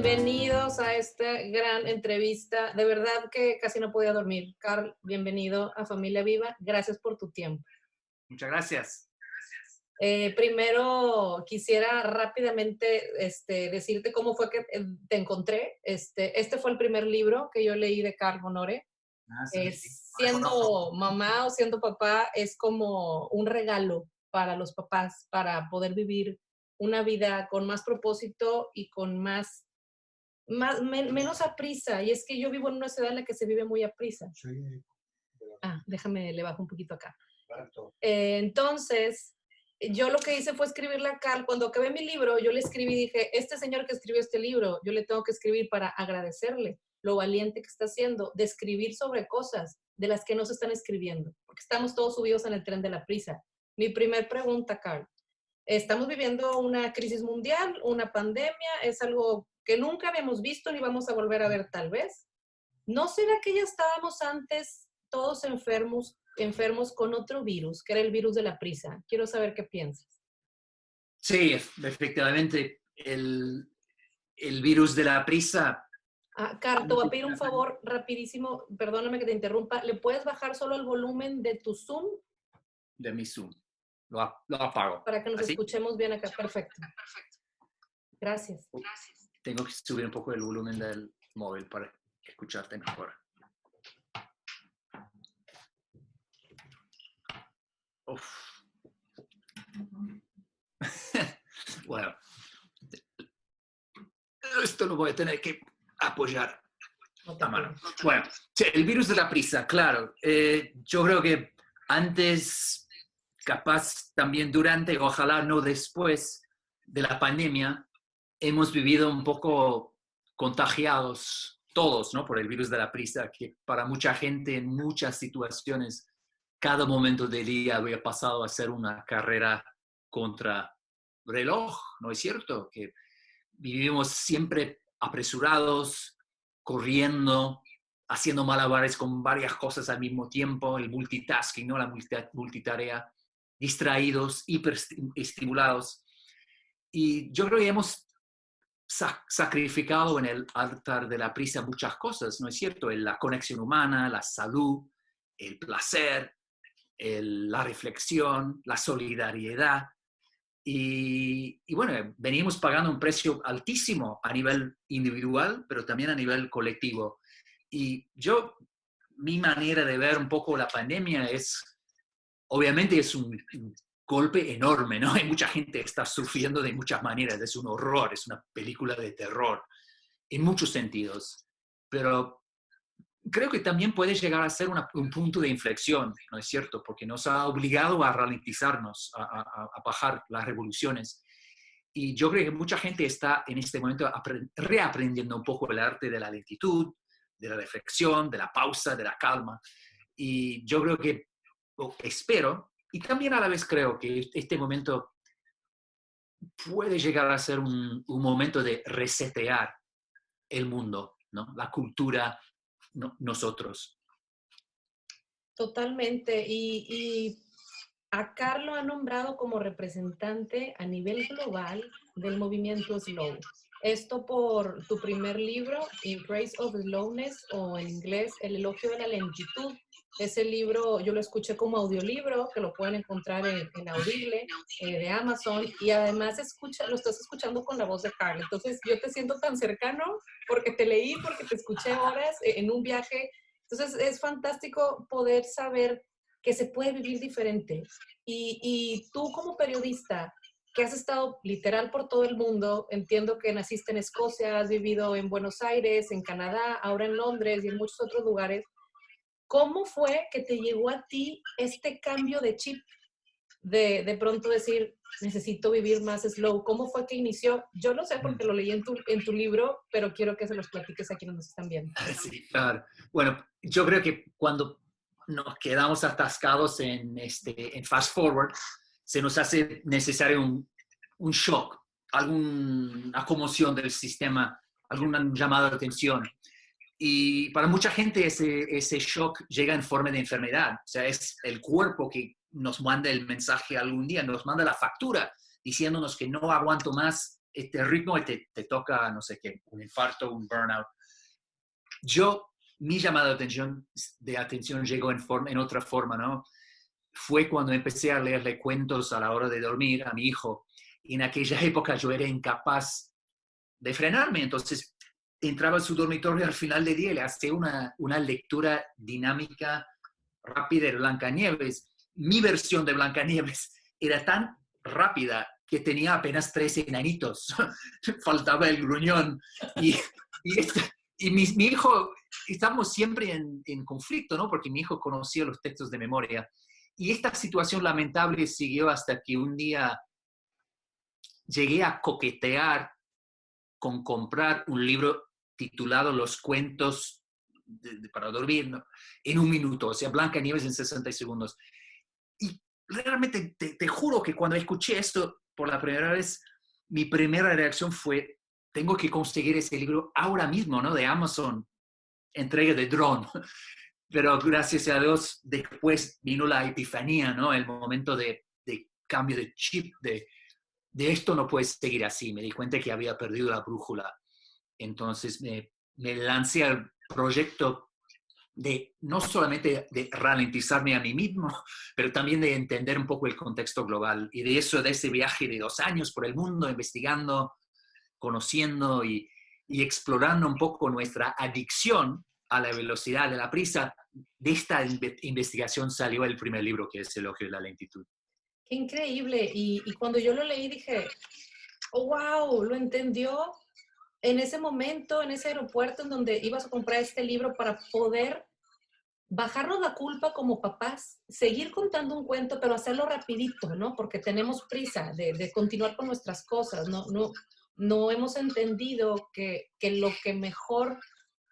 Bienvenidos a esta gran entrevista. De verdad que casi no podía dormir. Carl, bienvenido a Familia Viva. Gracias por tu tiempo. Muchas gracias. Primero quisiera rápidamente decirte cómo fue que te encontré. Este fue el primer libro que yo leí de Carl Honore. Sí. Siendo mamá o siendo papá es como un regalo para los papás para poder vivir una vida con más propósito y con menos aprisa. Y es que yo vivo en una ciudad en la que se vive muy aprisa. Sí. Déjame, le bajo un poquito acá. Perfecto. Entonces, yo lo que hice fue escribirle a Carl. Cuando acabé mi libro, yo le escribí y dije, este señor que escribió este libro, yo le tengo que escribir para agradecerle lo valiente que está haciendo de escribir sobre cosas de las que no se están escribiendo, porque estamos todos subidos en el tren de la prisa. Mi primer pregunta, Carl. Estamos viviendo una crisis mundial, una pandemia, es algo que nunca habíamos visto ni vamos a volver a ver tal vez. ¿No será que ya estábamos antes todos enfermos con otro virus, que era el virus de la prisa? Quiero saber qué piensas. Sí, efectivamente, el virus de la prisa. Carl, te voy a pedir un favor rapidísimo, perdóname que te interrumpa. ¿Le puedes bajar solo el volumen de tu Zoom? De mi Zoom. Lo apago. Para que nos ¿Así? escuchemos bien acá. Perfecto. Gracias. Tengo que subir un poco el volumen del móvil para escucharte mejor. Uf. Bueno, esto lo voy a tener que apoyar a mano. Bueno, sí, el virus de la prisa, claro. Yo creo que antes, capaz también durante, ojalá no después de la pandemia, hemos vivido un poco contagiados todos, ¿no? Por el virus de la prisa, que para mucha gente en muchas situaciones, cada momento del día había pasado a ser una carrera contra reloj, ¿no es cierto? Que vivimos siempre apresurados, corriendo, haciendo malabares con varias cosas al mismo tiempo, el multitasking, ¿no? La multitarea, distraídos, hiperestimulados. Y yo creo que hemos sacrificado en el altar de la prisa muchas cosas, ¿no es cierto? La conexión humana, la salud, el placer, la reflexión, la solidaridad. Y bueno, venimos pagando un precio altísimo a nivel individual, pero también a nivel colectivo. Y mi manera de ver un poco la pandemia obviamente es un golpe enorme, ¿no? Hay mucha gente que está sufriendo de muchas maneras, es un horror, es una película de terror, en muchos sentidos. Pero creo que también puede llegar a ser un punto de inflexión, ¿no es cierto? Porque nos ha obligado a ralentizarnos, a bajar las revoluciones. Y yo creo que mucha gente está en este momento reaprendiendo un poco el arte de la lentitud, de la reflexión, de la pausa, de la calma. Y yo creo que, espero, y también a la vez creo que este momento puede llegar a ser un momento de resetear el mundo, ¿no? La cultura, nosotros. Totalmente. Y a Carl lo ha nombrado como representante a nivel global del movimiento Slow. Esto por tu primer libro, In Praise of Slowness, o en inglés, El elogio de la lentitud. Ese libro yo lo escuché como audiolibro, que lo pueden encontrar en Audible, de Amazon, y además lo estás escuchando con la voz de Carl. Entonces yo te siento tan cercano porque te leí, porque te escuché horas en un viaje. Entonces es fantástico poder saber que se puede vivir diferente. Y tú como periodista, que has estado literal por todo el mundo, entiendo que naciste en Escocia, has vivido en Buenos Aires, en Canadá, ahora en Londres y en muchos otros lugares, ¿cómo fue que te llegó a ti este cambio de chip de pronto decir, necesito vivir más slow? ¿Cómo fue que inició? Yo lo sé porque lo leí en tu libro, pero quiero que se los platiques a quienes nos están viendo. Sí, claro. Bueno, yo creo que cuando nos quedamos atascados en fast forward, se nos hace necesario un shock, alguna conmoción del sistema, alguna llamada de atención. Y para mucha gente ese shock llega en forma de enfermedad. O sea, es el cuerpo que nos manda el mensaje algún día, nos manda la factura diciéndonos que no aguanto más este ritmo te toca, no sé qué, un infarto, un burnout. Mi llamada de atención llegó en otra forma, ¿no? Fue cuando empecé a leerle cuentos a la hora de dormir a mi hijo. Y en aquella época yo era incapaz de frenarme, entonces entraba a su dormitorio al final del día y le hacía una lectura dinámica rápida de Blancanieves. Mi versión de Blancanieves era tan rápida que tenía apenas 3 enanitos. Faltaba el gruñón. Y, y, y mi hijo, estamos siempre en conflicto, ¿no? Porque mi hijo conocía los textos de memoria. Y esta situación lamentable siguió hasta que un día llegué a coquetear con comprar un libro titulado Los cuentos para dormir, ¿no? En un minuto, o sea, Blancanieves en 60 segundos. Y realmente te juro que cuando escuché esto por la primera vez, mi primera reacción fue, tengo que conseguir ese libro ahora mismo, ¿no? De Amazon, entrega de dron. Pero gracias a Dios, después vino la epifanía, ¿no? El momento de cambio de chip, de esto no puede seguir así. Me di cuenta que había perdido la brújula. Entonces me lancé al proyecto de no solamente de ralentizarme a mí mismo, pero también de entender un poco el contexto global. Y de ese viaje de 2 años por el mundo, investigando, conociendo y explorando un poco nuestra adicción a la velocidad, a la prisa, de esta investigación salió el primer libro, que es Elogio de la lentitud. Qué increíble. Y cuando yo lo leí dije, oh, wow, lo entendió en ese momento, en ese aeropuerto en donde ibas a comprar este libro para poder bajarnos la culpa como papás, seguir contando un cuento, pero hacerlo rapidito, ¿no? Porque tenemos prisa de continuar con nuestras cosas, no hemos entendido que lo que mejor,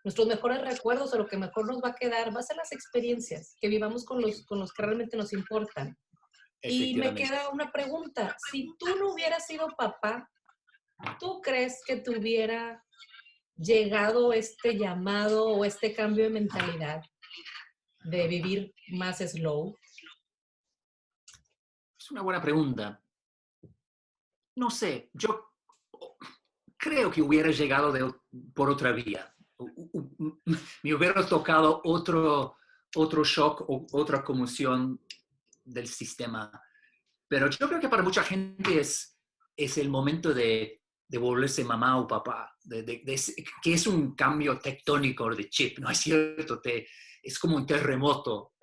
nuestros mejores recuerdos o lo que mejor nos va a quedar va a ser las experiencias que vivamos con los que realmente nos importan. Y me queda una pregunta, si tú no hubieras sido papá, ¿tú crees que te hubiera llegado este llamado o este cambio de mentalidad de vivir más slow? Es una buena pregunta. No sé, yo creo que hubiera llegado por otra vía. Me hubiera tocado otro shock o otra conmoción del sistema. Pero yo creo que para mucha gente es el momento de volverse mamá o papá, que es un cambio tectónico de chip, ¿no es cierto? Es como un terremoto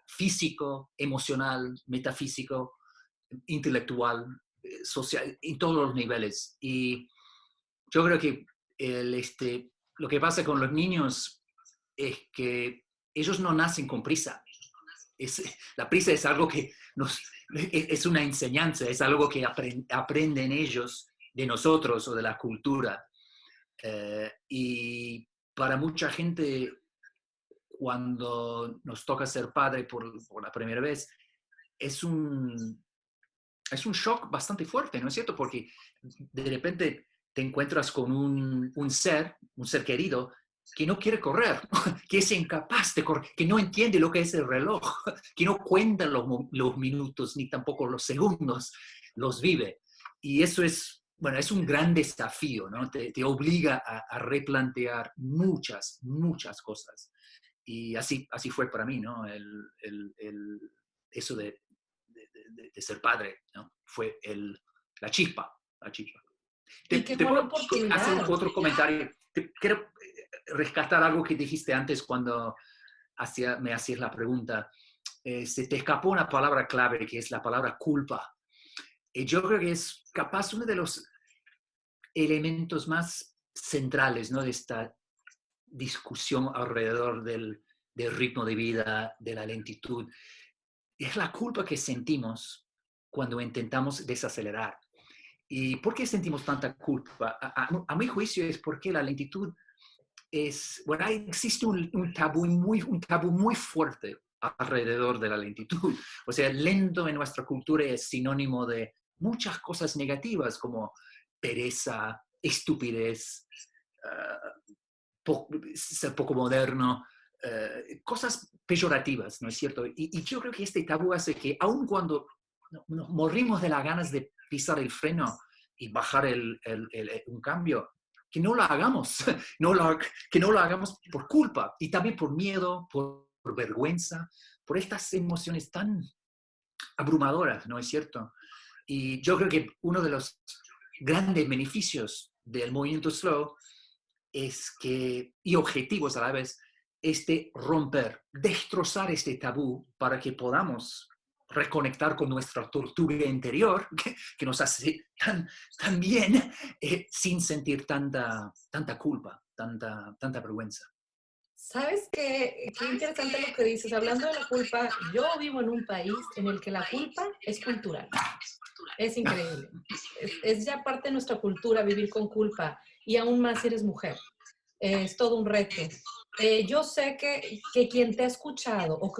físico, emocional, metafísico, intelectual, social, en todos los niveles. Y yo creo que lo que pasa con los niños es que ellos no nacen con prisa. La prisa es algo que es una enseñanza, es algo que aprenden ellos de nosotros o de la cultura. Y para mucha gente, cuando nos toca ser padre por la primera vez, es un shock bastante fuerte, ¿no es cierto? Porque de repente te encuentras con un ser querido, que no quiere correr, que es incapaz de correr, que no entiende lo que es el reloj, que no cuenta los minutos ni tampoco los segundos, los vive. Y eso es, bueno, es un gran desafío, ¿no? Te obliga a replantear muchas cosas. Y así fue para mí, ¿no? Eso de ser padre, ¿no? Fue la chispa. Y qué Te buena puedo hacer oportunidad. otro comentario. Quiero rescatar algo que dijiste antes cuando me hacías la pregunta. Se te escapó una palabra clave, que es la palabra culpa. Y yo creo que es capaz uno de los elementos más centrales, ¿no? De esta discusión alrededor del ritmo de vida, de la lentitud. Es la culpa que sentimos cuando intentamos desacelerar. ¿Y por qué sentimos tanta culpa? A mi juicio es porque la lentitud bueno, existe un tabú muy fuerte alrededor de la lentitud. O sea, lento en nuestra cultura es sinónimo de muchas cosas negativas como pereza, estupidez, ser poco moderno, cosas peyorativas, ¿no es cierto? Y yo creo que este tabú hace que aun cuando nos morimos de las ganas de pisar el freno y bajar un cambio, que no lo hagamos, que no lo hagamos por culpa y también por miedo, por vergüenza, por estas emociones tan abrumadoras, ¿no es cierto? Y yo creo que uno de los grandes beneficios del movimiento slow es que, y objetivos a la vez, es de romper, destrozar este tabú para que podamos reconectar con nuestra tortuga interior, que nos hace tan bien, sin sentir tanta culpa, tanta vergüenza. ¿Sabes qué? Qué interesante lo que dices. Hablando de la culpa, yo vivo en un país en el que la culpa es cultural. Es increíble. Es ya parte de nuestra cultura vivir con culpa y aún más si eres mujer. Es todo un reto. Yo sé que quien te ha escuchado o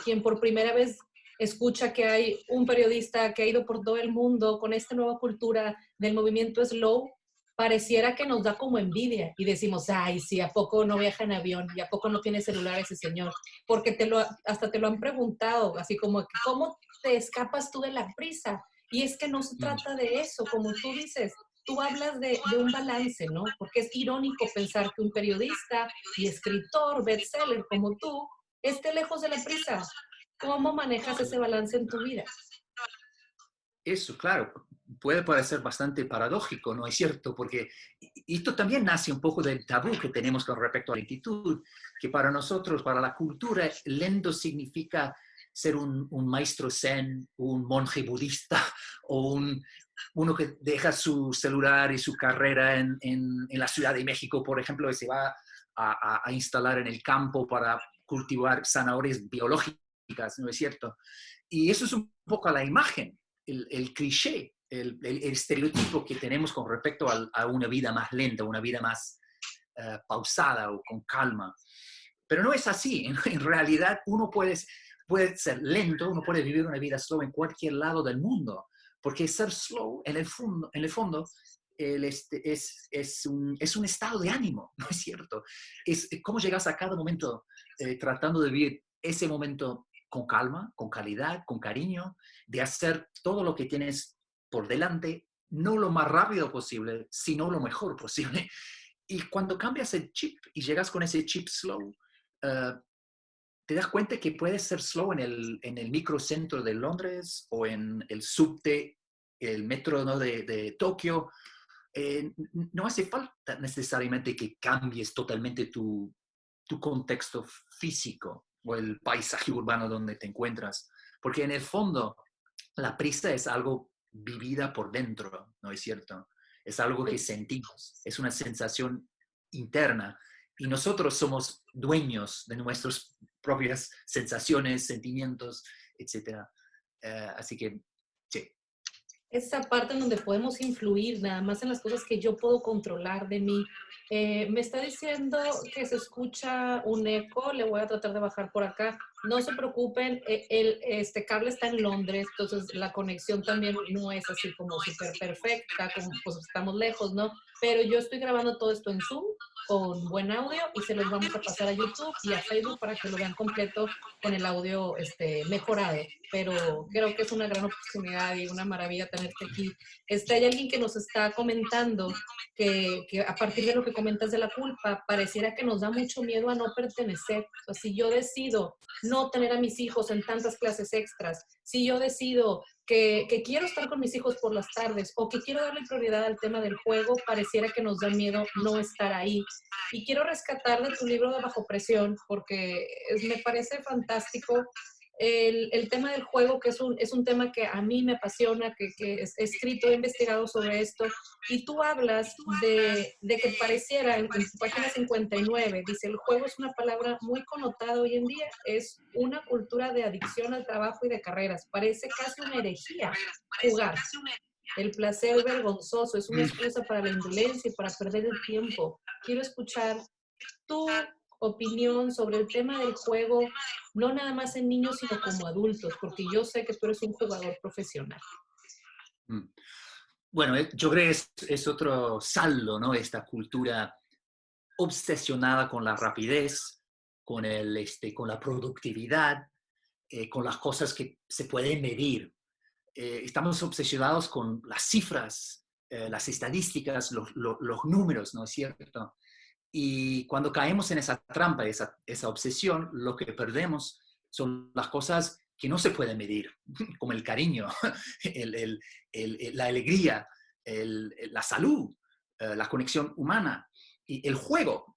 quien por primera vez escucha que hay un periodista que ha ido por todo el mundo con esta nueva cultura del movimiento slow, pareciera que nos da como envidia y decimos, ay, sí, ¿a poco no viaja en avión? ¿Y a poco no tiene celular ese señor? Porque hasta te lo han preguntado, así como, ¿cómo te escapas tú de la prisa? Y es que no se trata de eso, como tú dices, tú hablas de un balance, ¿no? Porque es irónico pensar que un periodista y escritor, bestseller como tú, esté lejos de la prisa. ¿Cómo manejas ese balance en tu vida? Eso, claro, puede parecer bastante paradójico, ¿no es cierto? Porque esto también nace un poco del tabú que tenemos con respecto a la lentitud, que para nosotros, para la cultura, lento significa ser un maestro zen, un monje budista o uno que deja su celular y su carrera en la Ciudad de México, por ejemplo, y se va a instalar en el campo para cultivar zanahorias biológicas, ¿no es cierto? Y eso es un poco la imagen, el cliché, el estereotipo que tenemos con respecto a una vida más lenta, una vida más pausada o con calma. Pero no es así. En realidad uno puede ser lento, uno puede vivir una vida slow en cualquier lado del mundo, porque ser slow en el fondo es un estado de ánimo, ¿no es cierto? Es cómo llegas a cada momento tratando de vivir ese momento con calma, con calidad, con cariño, de hacer todo lo que tienes por delante, no lo más rápido posible, sino lo mejor posible. Y cuando cambias el chip y llegas con ese chip slow, uh, te das cuenta que puedes ser slow en el microcentro de Londres o en el subte, el metro, ¿no? de Tokio. No hace falta necesariamente que cambies totalmente tu contexto físico o el paisaje urbano donde te encuentras, porque en el fondo la prisa es algo vivida por dentro, ¿no es cierto? Es algo que sentimos, es una sensación interna y nosotros somos dueños de nuestras propias sensaciones, sentimientos, etcétera. Así que, sí. Esa parte en donde podemos influir nada más en las cosas que yo puedo controlar de mí. Me está diciendo que se escucha un eco, le voy a tratar de bajar por acá. No se preocupen, este cable está en Londres, entonces la conexión también no es así como súper perfecta, como pues estamos lejos, ¿no? Pero yo estoy grabando todo esto en Zoom con buen audio y se los vamos a pasar a YouTube y a Facebook para que lo vean completo con el audio mejorado. Pero creo que es una gran oportunidad y una maravilla tenerte aquí. Hay alguien que nos está comentando que a partir de lo que comentas de la culpa, pareciera que nos da mucho miedo a no pertenecer. O sea, si yo decido no tener a mis hijos en tantas clases extras, si yo decido que quiero estar con mis hijos por las tardes o que quiero darle prioridad al tema del juego, pareciera que nos da miedo no estar ahí. Y quiero rescatar de tu libro de Bajo Presión porque me parece fantástico el tema del juego, que es un tema que a mí me apasiona, que he escrito, he investigado sobre esto, y tú hablas de que pareciera, en tu página 59, dice, el juego es una palabra muy connotada hoy en día, es una cultura de adicción al trabajo y de carreras, parece casi una herejía jugar. El placer vergonzoso es una excusa para la indolencia y para perder el tiempo. Quiero escuchar tu opinión sobre el tema del juego, no nada más en niños, sino como adultos, porque yo sé que tú eres un jugador profesional. Bueno, yo creo que es otro saldo, ¿no? Esta cultura obsesionada con la rapidez, con la productividad, con las cosas que se pueden medir. Estamos obsesionados con las cifras, las estadísticas, los números, ¿no es cierto? Y cuando caemos en esa trampa, esa obsesión, lo que perdemos son las cosas que no se pueden medir, como el cariño, la alegría, la salud, la conexión humana. Y el juego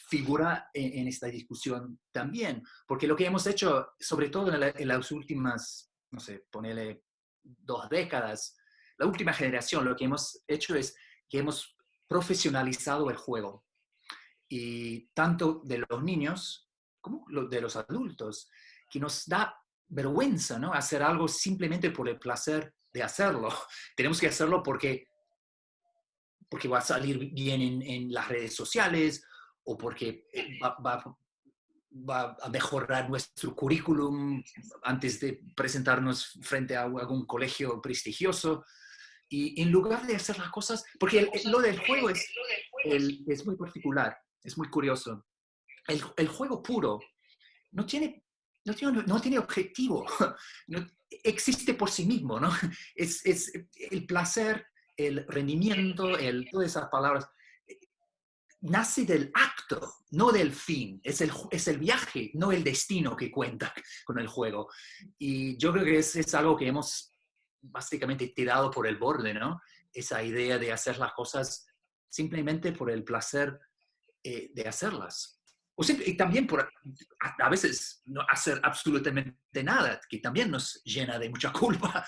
figura en esta discusión también, porque lo que hemos hecho, sobre todo en las últimas, no sé, ponele 2 décadas, la última generación, lo que hemos hecho es que hemos profesionalizado el juego. Y tanto de los niños como de los adultos, que nos da vergüenza, ¿no? Hacer algo simplemente por el placer de hacerlo. Tenemos que hacerlo porque va a salir bien en las redes sociales o porque va a mejorar nuestro currículum antes de presentarnos frente a algún colegio prestigioso. Y en lugar de hacer las cosas, porque lo del juego es muy particular, es muy curioso. El juego puro no tiene, no tiene objetivo, no, existe por sí mismo, ¿no? Es el placer, el rendimiento, todas esas palabras, nace del acto, no del fin. Es el viaje, no el destino que cuenta con el juego. Y yo creo que es algo que hemos básicamente tirado por el borde, ¿no? Esa idea de hacer las cosas simplemente por el placer de hacerlas. Y también a veces no hacer absolutamente nada, que también nos llena de mucha culpa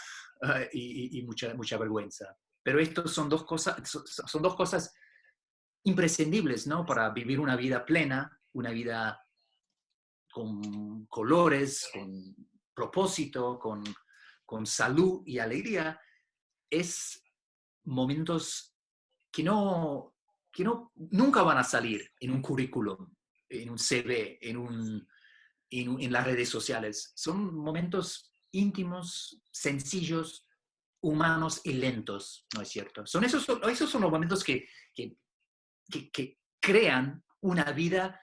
y mucha vergüenza. Pero estos son dos cosas imprescindibles, ¿no? Para vivir una vida plena, una vida con colores, con propósito, con salud y alegría, es momentos que nunca van a salir en un currículum, en un CV, en las redes sociales. Son momentos íntimos, sencillos, humanos y lentos, ¿no es cierto? Esos son los momentos que crean una vida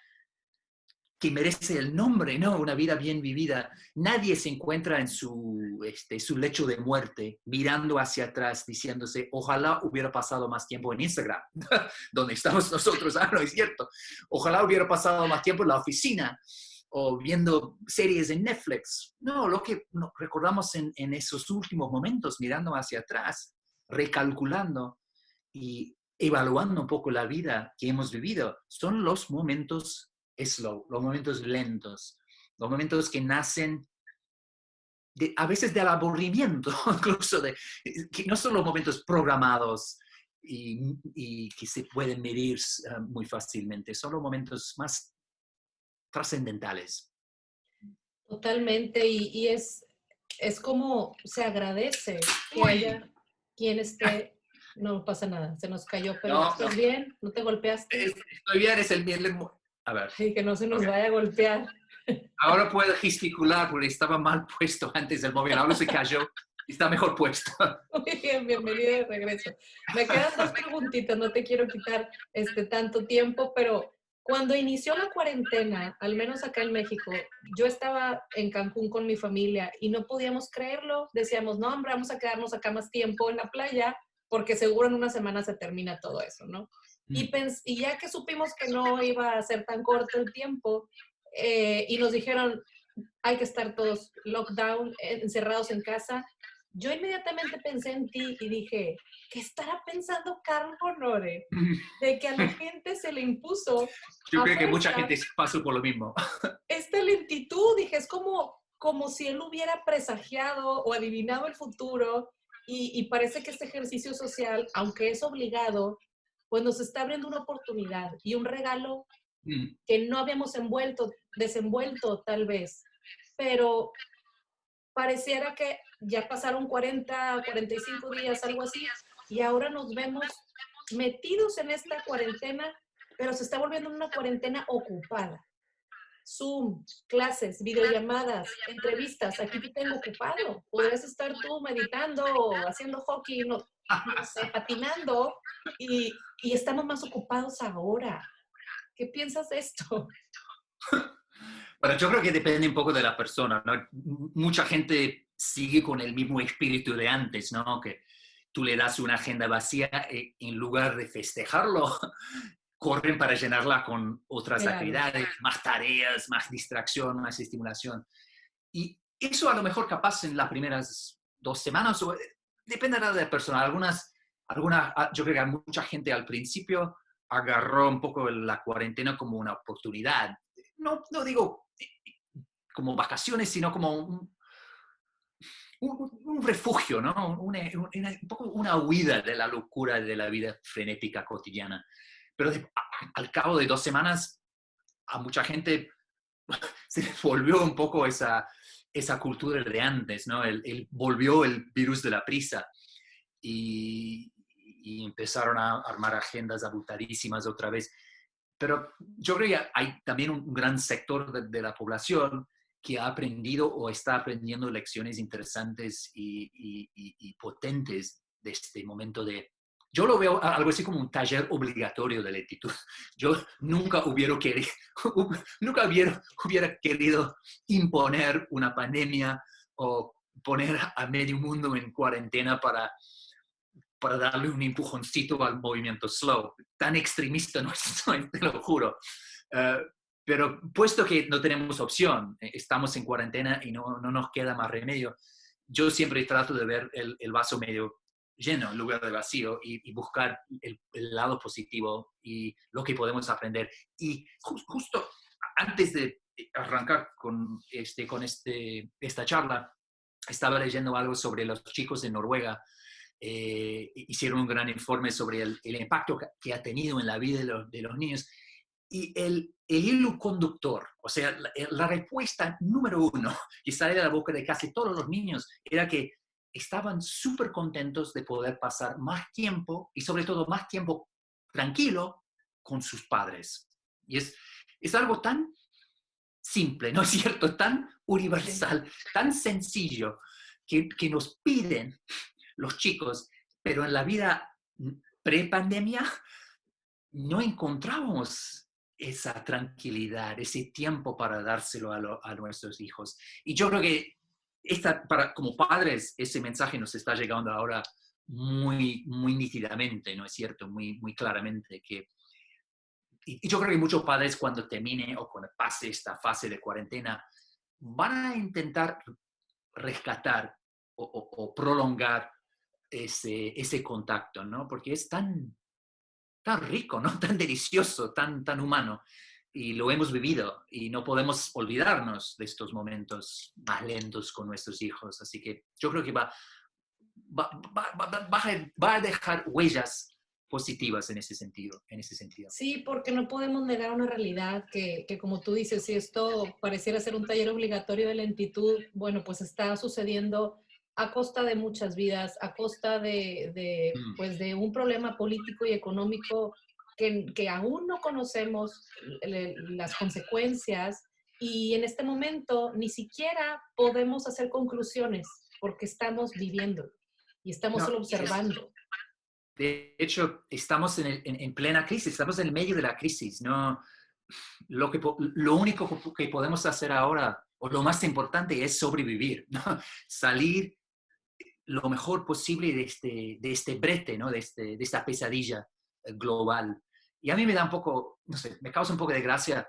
que merece el nombre, ¿no? Una vida bien vivida. Nadie se encuentra en su lecho de muerte mirando hacia atrás diciéndose, ojalá hubiera pasado más tiempo en Instagram, donde estamos nosotros, no es cierto. Ojalá hubiera pasado más tiempo en la oficina o viendo series en Netflix. No, lo que recordamos en esos últimos momentos, mirando hacia atrás, recalculando y evaluando un poco la vida que hemos vivido, son los momentos slow, los momentos lentos, los momentos que nacen a veces del aburrimiento, incluso que no son los momentos programados y que se pueden medir muy fácilmente, son los momentos más trascendentales. Totalmente, y es como se agradece que haya quien esté, no pasa nada, se nos cayó, pero No, ¿estás bien? ¿No te golpeaste? Estoy bien, es el bien. A ver. Y que no se nos vaya a golpear. Ahora puedo gesticular porque estaba mal puesto antes del móvil, ahora se cayó y está mejor puesto. Muy bien, bienvenido de regreso. Me quedan 2 preguntitas, no te quiero quitar tanto tiempo, pero cuando inició la cuarentena, al menos acá en México, yo estaba en Cancún con mi familia y no podíamos creerlo. Decíamos, no, hombre, vamos a quedarnos acá más tiempo en la playa porque seguro en una semana se termina todo eso, ¿no? Y ya que supimos que no iba a ser tan corto el tiempo y nos dijeron, hay que estar todos lockdown, encerrados en casa, yo inmediatamente pensé en ti y dije, ¿qué estará pensando Carlos Honore? De que a la gente se le impuso Yo a creo que mucha fuerza gente pasó por lo mismo. esta lentitud. Dije, es como si él hubiera presagiado o adivinado el futuro y parece que este ejercicio social, aunque es obligado, pues nos está abriendo una oportunidad y un regalo que no habíamos desenvuelto tal vez, pero pareciera que ya pasaron 40, 45 días, algo así, y ahora nos vemos metidos en esta cuarentena, pero se está volviendo una cuarentena ocupada. Zoom, clases, videollamadas, entrevistas, aquí te tengo ocupado. Podrías estar tú meditando o haciendo hockey, no sé, patinando, y estamos más ocupados ahora. ¿Qué piensas de esto? Bueno, yo creo que depende un poco de la persona, ¿no? Mucha gente sigue con el mismo espíritu de antes, ¿no? tú le das una agenda vacía, en lugar de festejarlo, corren para llenarla con otras Claro. actividades, más tareas, más distracción, más estimulación. Y eso a lo mejor capaz en las primeras 2 semanas, o, dependerá de la persona. Yo creo que mucha gente al principio agarró un poco la cuarentena como una oportunidad. No digo como vacaciones, sino como un refugio, ¿no? Un poco una huida de la locura de la vida frenética cotidiana. Pero al cabo de 2 semanas, a mucha gente se les volvió un poco esa cultura de antes, ¿no? Volvió el virus de la prisa y empezaron a armar agendas abultadísimas otra vez. Pero yo creo que hay también un gran sector de la población que ha aprendido o está aprendiendo lecciones interesantes y potentes de este momento de... Yo lo veo algo así como un taller obligatorio de lentitud. Yo nunca hubiera querido imponer una pandemia o poner a medio mundo en cuarentena para darle un empujoncito al movimiento slow. Tan extremista no estoy, te lo juro. Uh, pero puesto que no tenemos opción, estamos en cuarentena y no nos queda más remedio, yo siempre trato de ver el vaso medio lleno en lugar de vacío y buscar el lado positivo y lo que podemos aprender. Y justo antes de arrancar con esta charla, estaba leyendo algo sobre los chicos de Noruega. Hicieron un gran informe sobre el impacto que ha tenido en la vida de los niños. Y el hilo conductor, o sea, la respuesta número uno que sale de la boca de casi todos los niños era que estaban súper contentos de poder pasar más tiempo y sobre todo más tiempo tranquilo con sus padres. Y es algo tan simple, ¿no es cierto? Tan universal, tan sencillo, que nos piden los chicos, pero en la vida pre-pandemia no encontrábamos esa tranquilidad, ese tiempo para dárselo a nuestros hijos. Y yo creo que como padres, ese mensaje nos está llegando ahora muy, muy nítidamente, ¿no es cierto? Muy, muy claramente. Y yo creo que muchos padres cuando termine o cuando pase esta fase de cuarentena van a intentar rescatar o prolongar ese contacto, ¿no? Porque es tan rico, ¿no? Tan delicioso, tan humano. Y lo hemos vivido y no podemos olvidarnos de estos momentos más lentos con nuestros hijos. Así que yo creo que va a dejar huellas positivas en ese sentido. Sí, porque no podemos negar una realidad que como tú dices, si esto pareciera ser un taller obligatorio de lentitud, bueno, pues está sucediendo a costa de muchas vidas, a costa pues de un problema político y económico que aún no conocemos las consecuencias y en este momento ni siquiera podemos hacer conclusiones porque estamos viviendo y estamos No, solo observando. de hecho, estamos en plena crisis, estamos en el medio de la crisis. ¿No? Lo único que podemos hacer ahora, o lo más importante, es sobrevivir, ¿no? Salir lo mejor posible de este brete, ¿no? De esta pesadilla global. Y a mí me da un poco, no sé, me causa un poco de gracia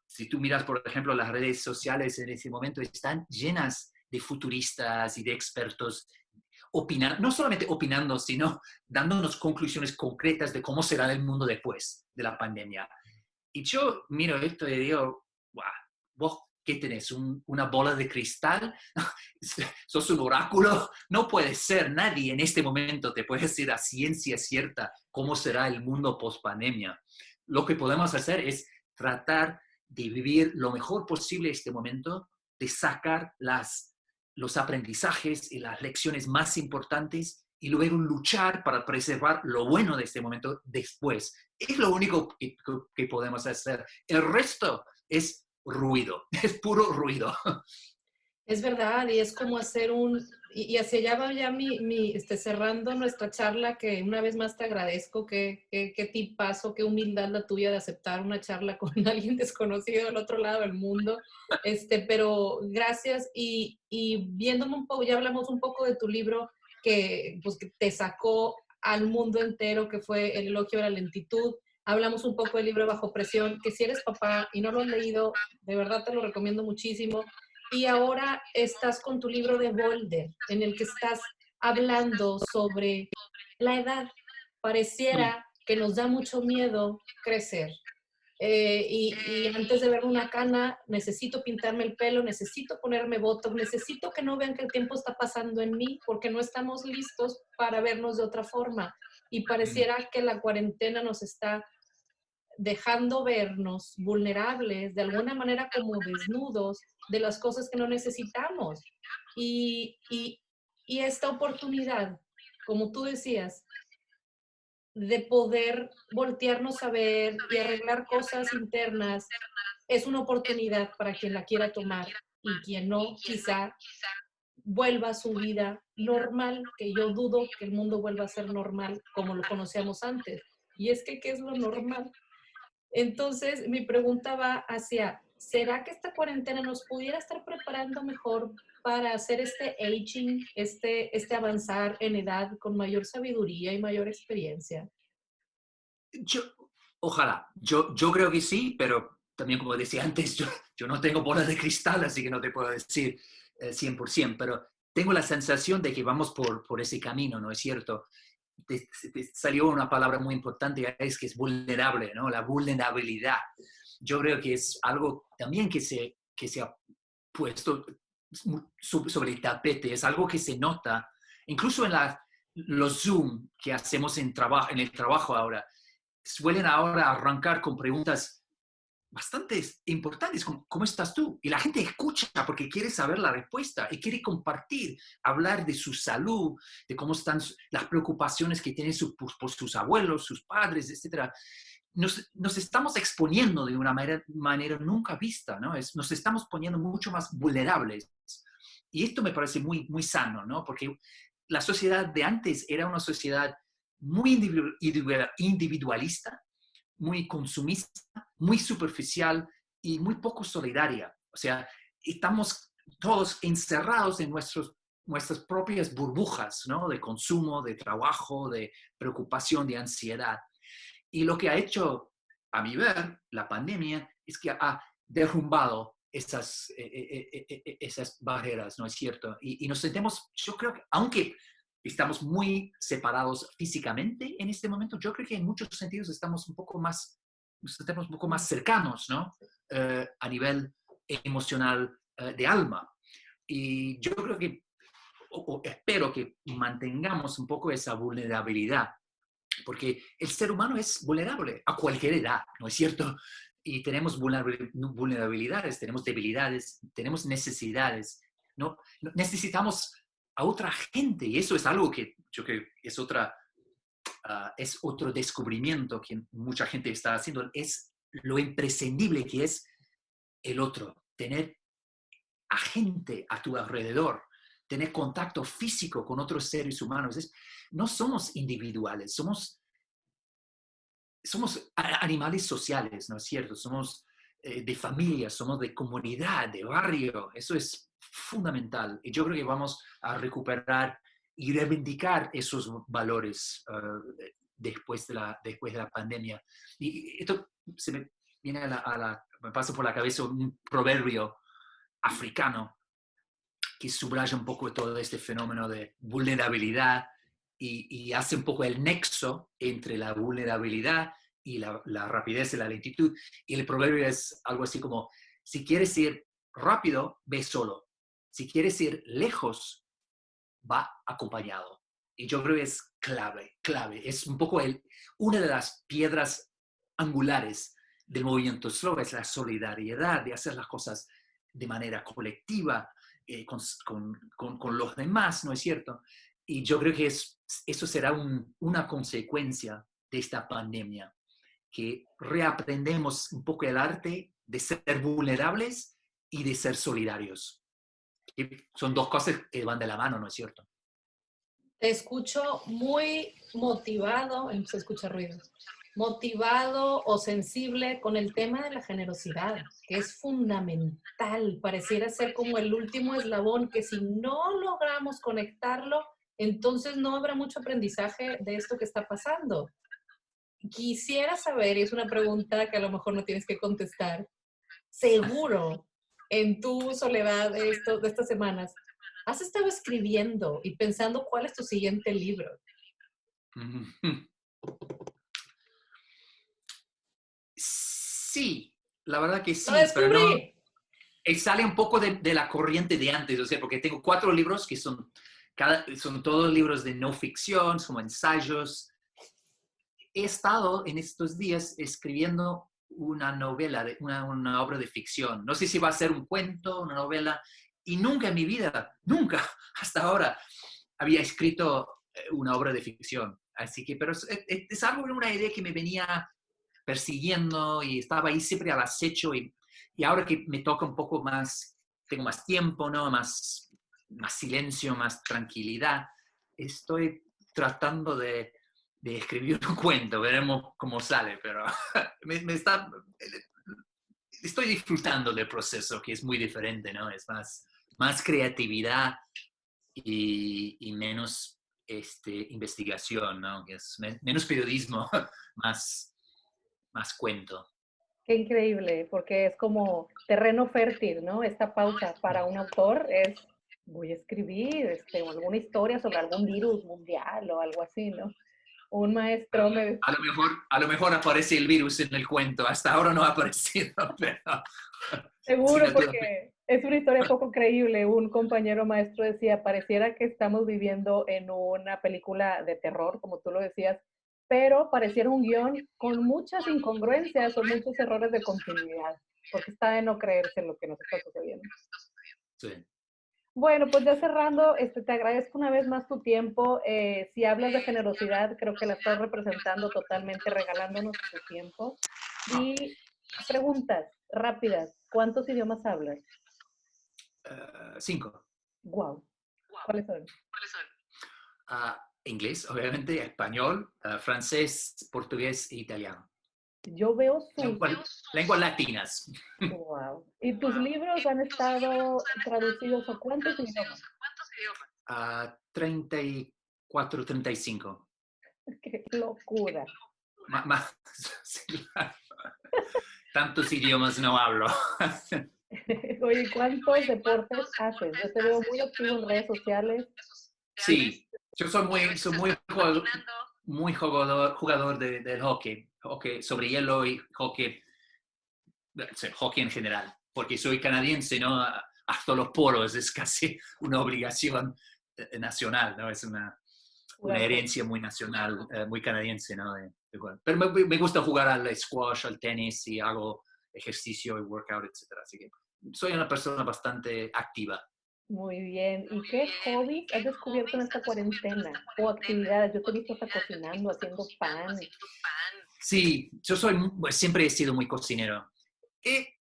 si tú miras, por ejemplo, las redes sociales en ese momento, están llenas de futuristas y de expertos no solamente opinando, sino dándonos conclusiones concretas de cómo será el mundo después de la pandemia. Y yo miro esto y digo, wow, vos ¿qué tenés? ¿Una bola de cristal? ¿Sos un oráculo? No puede ser, nadie en este momento te puede decir a ciencia cierta cómo será el mundo post-pandemia. Lo que podemos hacer es tratar de vivir lo mejor posible este momento, de sacar los aprendizajes y las lecciones más importantes y luego luchar para preservar lo bueno de este momento después. Es lo único que podemos hacer. El resto es ruido, es puro ruido. Es verdad, y es como hacer y hacia allá va ya cerrando nuestra charla, que una vez más te agradezco, qué tipazo, qué humildad la tuya de aceptar una charla con alguien desconocido del otro lado del mundo, pero gracias, y viéndome un poco, ya hablamos un poco de tu libro, pues, que te sacó al mundo entero, que fue El elogio de la lentitud. Hablamos un poco del libro Bajo presión, que si eres papá y no lo has leído, de verdad te lo recomiendo muchísimo. Y ahora estás con tu libro de Boulder, en el que estás hablando sobre la edad. Mm. Pareciera que nos da mucho miedo crecer. Y antes de ver una cana, necesito pintarme el pelo, necesito ponerme botox, necesito que no vean que el tiempo está pasando en mí, porque no estamos listos para vernos de otra forma. Y Mm. pareciera que la cuarentena nos está dejando vernos vulnerables, de alguna manera como desnudos, de las cosas que no necesitamos. Y, y, y esta oportunidad, como tú decías, de poder voltearnos a ver y arreglar cosas internas, es una oportunidad para quien la quiera tomar y quien no, quizá vuelva a su vida normal, que yo dudo que el mundo vuelva a ser normal como lo conocíamos antes. Y es que, ¿qué es lo normal? Entonces, mi pregunta va hacia, ¿será que esta cuarentena nos pudiera estar preparando mejor para hacer este aging, este avanzar en edad con mayor sabiduría y mayor experiencia? Yo, ojalá, yo creo que sí, pero también como decía antes, yo no tengo bola de cristal, así que no te puedo decir 100%, pero tengo la sensación de que vamos por ese camino, ¿no es cierto? Te salió una palabra muy importante, es que es vulnerable, ¿no? La vulnerabilidad. Yo creo que es algo también que se ha puesto sobre el tapete, es algo que se nota, incluso en los Zoom que hacemos en el trabajo ahora, suelen ahora arrancar con preguntas bastante importantes, como ¿cómo estás tú? Y la gente escucha porque quiere saber la respuesta y quiere compartir, hablar de su salud, de cómo están las preocupaciones que tienen por sus abuelos, sus padres, etcétera. Nos estamos exponiendo de una manera nunca vista, ¿no? Nos estamos poniendo mucho más vulnerables. Y esto me parece muy, muy sano, ¿no? Porque la sociedad de antes era una sociedad muy individualista, muy consumista, muy superficial y muy poco solidaria. O sea, estamos todos encerrados en nuestras propias burbujas, ¿no? De consumo, de trabajo, de preocupación, de ansiedad. Y lo que ha hecho, a mi ver, la pandemia es que ha derrumbado esas barreras, ¿no es cierto? Y nos sentimos, yo creo que, aunque estamos muy separados físicamente en este momento, yo creo que en muchos sentidos nos sentimos un poco más cercanos, ¿no? A nivel emocional, de alma. Y yo creo que, o espero que mantengamos un poco esa vulnerabilidad porque el ser humano es vulnerable a cualquier edad, ¿no es cierto? Y tenemos vulnerabilidades, tenemos debilidades, tenemos necesidades, ¿no? Necesitamos a otra gente y eso es algo que yo creo que es otro descubrimiento que mucha gente está haciendo, es lo imprescindible que es el otro, tener a gente a tu alrededor, tener contacto físico con otros seres humanos. No somos individuales, somos animales sociales, ¿no es cierto? Somos de familia, somos de comunidad, de barrio. Eso es fundamental. Y yo creo que vamos a recuperar y reivindicar esos valores después de la pandemia. Y esto se me viene me pasa por la cabeza un proverbio africano que subraya un poco todo este fenómeno de vulnerabilidad y hace un poco el nexo entre la vulnerabilidad y la rapidez y la lentitud. Y el proverbio es algo así como, si quieres ir rápido, ve solo. Si quieres ir lejos, va acompañado. Y yo creo que es clave, clave. Es un poco una de las piedras angulares del movimiento slow, es la solidaridad, de hacer las cosas de manera colectiva, con los demás, ¿no es cierto? Y yo creo que eso será una consecuencia de esta pandemia, que reaprendemos un poco el arte de ser vulnerables y de ser solidarios. Y son dos cosas que van de la mano, ¿no es cierto? Te escucho muy motivado, se escucha ruido, motivado o sensible con el tema de la generosidad, que es fundamental. Pareciera ser como el último eslabón que si no logramos conectarlo, entonces no habrá mucho aprendizaje de esto que está pasando. Quisiera saber, y es una pregunta que a lo mejor no tienes que contestar, seguro en tu soledad de estas semanas, has estado escribiendo y pensando cuál es tu siguiente libro. Sí, la verdad que ¡Lo sí, pero no, descubrí! sale un poco de la corriente de antes, o sea, porque tengo 4 libros que son todos libros de no ficción, son ensayos. He estado en estos días escribiendo una novela, una obra de ficción. No sé si va a ser un cuento, una novela, y nunca en mi vida, nunca, hasta ahora, había escrito una obra de ficción. Así que, pero es algo, una idea que me venía persiguiendo y estaba ahí siempre al acecho y ahora que me toca un poco más, tengo más tiempo, ¿no? Más silencio, más tranquilidad, estoy tratando de escribir un cuento, veremos cómo sale, pero estoy disfrutando del proceso, que es muy diferente, ¿no? Es más creatividad y menos investigación, ¿no? Que es menos periodismo, más cuento. Qué increíble, porque es como terreno fértil, ¿no? Esta pausa para un autor es, voy a escribir alguna historia sobre algún virus mundial o algo así, ¿no? Un maestro me... A lo mejor aparece el virus en el cuento, hasta ahora no ha aparecido, pero... Sí, Seguro, no porque es una historia poco creíble. Un compañero maestro decía, pareciera que estamos viviendo en una película de terror, como tú lo decías, pero pareciera un guión con muchas incongruencias o muchos errores de continuidad, porque está de no creerse lo que nos está sucediendo. sí. Bueno, pues ya cerrando, te agradezco una vez más tu tiempo. Si hablas de generosidad, creo que la estás representando totalmente, regalándonos tu tiempo. Y preguntas rápidas, ¿cuántos idiomas hablas? 5. Wow. ¿Cuáles son? Inglés, obviamente, español, francés, portugués e italiano. Yo veo sus... Lenguas latinas. Wow. ¿Y tus libros han estado traducidos a cuántos idiomas? 34, 35. ¡Qué locura! Sí, tantos idiomas no hablo. Oye, ¿cuántos deportes haces? Yo te veo muy activo en redes sociales. Sí, yo soy muy jugador del hockey sobre hielo y hockey en general, porque soy canadiense, ¿no? Hasta los polos es casi una obligación nacional, ¿no? Es una herencia muy nacional, muy canadiense, ¿no? Pero me gusta jugar al squash, al tenis y hago ejercicio y workout, etc. Así que soy una persona bastante activa. Muy bien. ¿Y qué hobbies has descubierto en esta cuarentena? O actividades. Yo te he visto hasta cocinando, haciendo pan. Sí, siempre he sido muy cocinero. He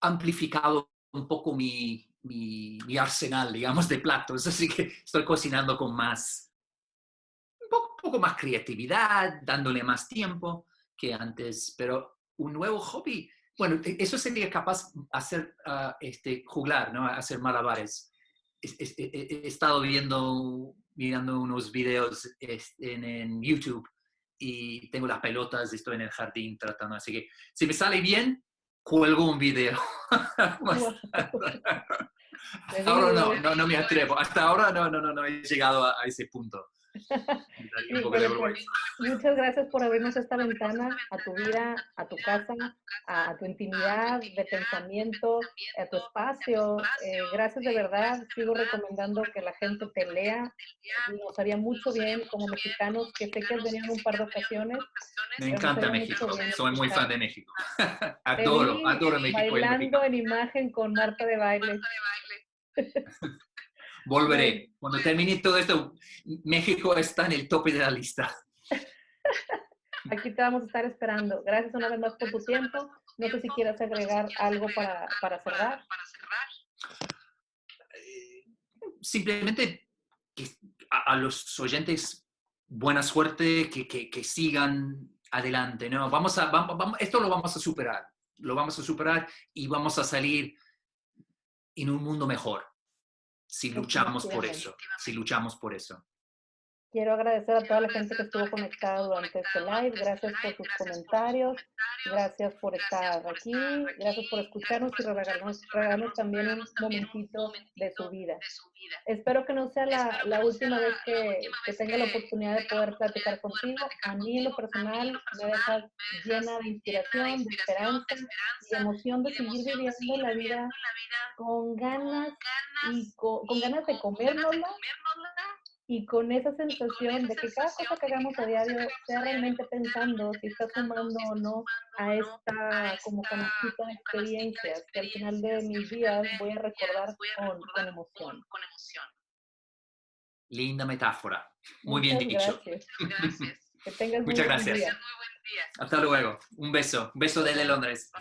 amplificado un poco mi arsenal, digamos, de platos, así que estoy cocinando con un poco más creatividad, dándole más tiempo que antes, pero un nuevo hobby, bueno, eso sería capaz de hacer, juglar, ¿no? Hacer malabares. He estado mirando unos videos en YouTube y tengo las pelotas, estoy en el jardín tratando, así que si me sale bien, cuelgo un video. Wow. Hasta ahora no me atrevo, hasta ahora no he llegado a ese punto. Me daría un poco de Híjole, pues vergüenza. muchas gracias por abrirnos esta ventana a tu vida, a tu casa, a tu intimidad de pensamiento, a tu espacio. Gracias de verdad. Sigo recomendando que la gente te lea. Nos haría mucho bien como mexicanos, que sé que has venido en un par de ocasiones, Me pero nos encanta haría mucho México, bien soy muy fan escuchar. de México. Te vi Adoro México y el bailando mexicano. en imagen con Marta de Baile. Bueno, Volveré. Cuando termine todo esto, México está en el tope de la lista. aquí te vamos a estar esperando. Gracias una vez más por tu tiempo. No sé si quieras agregar algo para cerrar. Simplemente a los oyentes, buena suerte, que sigan adelante, ¿no? Esto lo vamos a superar y vamos a salir en un mundo mejor. si luchamos por eso, si luchamos por eso. Quiero agradecer a toda la gente que estuvo conectada durante este live. Gracias por sus comentarios. Gracias por estar aquí. Gracias por escucharnos y regalarnos también un momentito de su vida. Espero que no sea la última vez que tenga la oportunidad de poder platicar contigo. A mí, en lo personal, me dejas llena de inspiración, de esperanza y de emoción de seguir viviendo la vida con ganas y con ganas de comérnosla, y con esa sensación de que cada cosa que hagamos a diario sea realmente pensando si está sumando o no a esta como canastita de experiencias que al final de mis días voy a recordar con emoción. Linda metáfora. Muy Muchas bien dicho. Gracias. Que tengas Muchas muy buen gracias. día. Hasta luego. Un beso. Un beso desde Londres.